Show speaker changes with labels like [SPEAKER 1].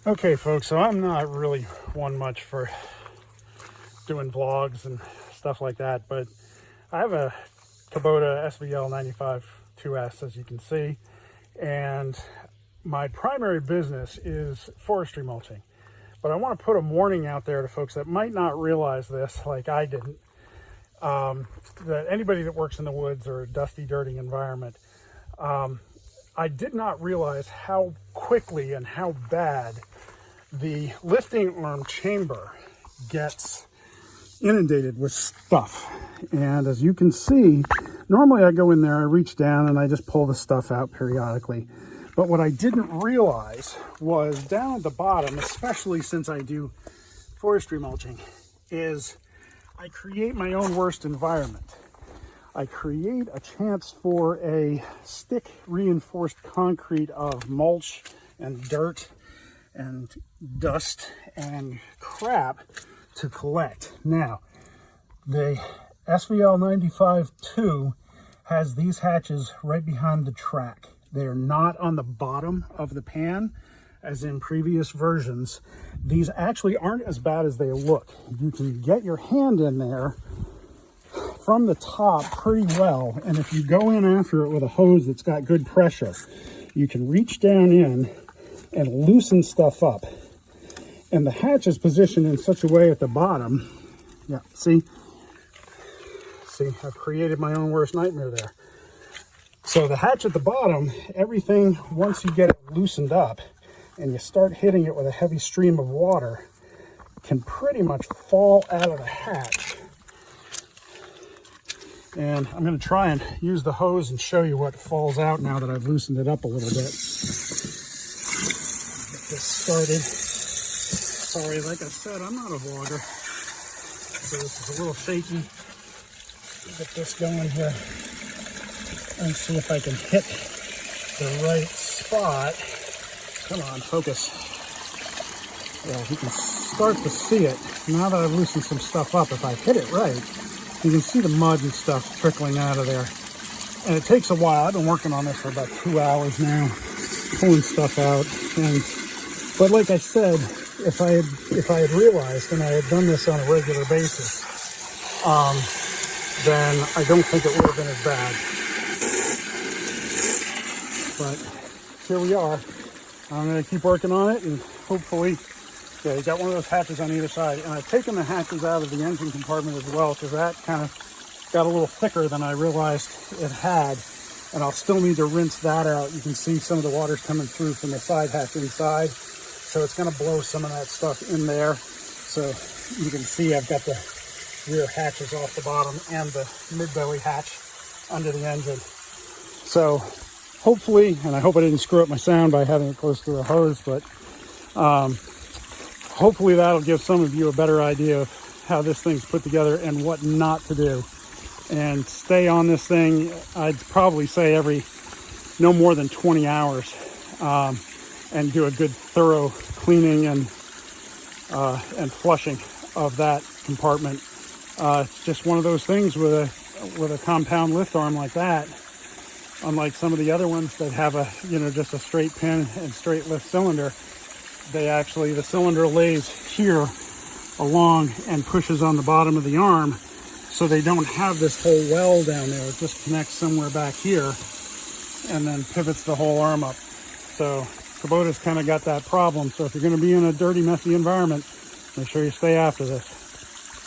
[SPEAKER 1] Okay, folks, so I'm not really one much for doing vlogs and stuff like that, but I have a Kubota SVL95-2S, as you can see, and my primary business is forestry mulching. But I want to put a warning out there to folks that might not realize this, like I didn't, that anybody that works in the woods or a dusty, dirty environment, I did not realize how quickly and how bad the lifting arm chamber gets inundated with stuff. And as you can see, normally I go in there, I reach down and I just pull the stuff out periodically. But what I didn't realize was down at the bottom, especially since I do forestry mulching, is I create my own worst environment. I create a chance for a stick reinforced concrete of mulch and dirt and dust and crap to collect. Now, the SVL95-2 has these hatches right behind the track. They are not on the bottom of the pan as in previous versions. These actually aren't as bad as they look. You can get your hand in there from the top pretty well, and if you go in after it with a hose that's got good pressure, you can reach down in and loosen stuff up. And the hatch is positioned in such a way at the bottom. Yeah, see, I've created my own worst nightmare there. So the hatch at the bottom, everything, once you get it loosened up and you start hitting it with a heavy stream of water, can pretty much fall out of the hatch. And I'm going to try and use the hose and show you what falls out now that I've loosened it up a little bit. Get this started. Sorry, like I said, I'm not a vlogger, so this is a little shaky. Get this going here and see if I can hit the right spot. Come on, focus. Yeah, you can start to see it. Now that I've loosened some stuff up, if I hit it right, you can see the mud and stuff trickling out of there. And it takes a while. I've been working on this for about 2 hours now, pulling stuff out. But like I said, if I had realized and I had done this on a regular basis, then I don't think it would have been as bad. But here we are. I'm going to keep working on it, and hopefully, yeah, you got one of those hatches on either side. And I've taken the hatches out of the engine compartment as well, because that kind of got a little thicker than I realized it had. And I'll still need to rinse that out. You can see some of the water's coming through from the side hatch inside. So it's going to blow some of that stuff in there. So you can see I've got the rear hatches off the bottom and the mid-belly hatch under the engine. So hopefully, and I hope I didn't screw up my sound by having it close to the hose, but hopefully that'll give some of you a better idea of how this thing's put together and what not to do. And stay on this thing, I'd probably say every no more than 20 hours. And do a good thorough cleaning and flushing of that compartment. It's just one of those things with a compound lift arm like that. Unlike some of the other ones that have just a straight pin and straight lift cylinder, the cylinder lays here along and pushes on the bottom of the arm, so they don't have this whole well down there. It just connects somewhere back here and then pivots the whole arm up. So Kubota's kind of got that problem. So if you're going to be in a dirty, messy environment, make sure you stay after this.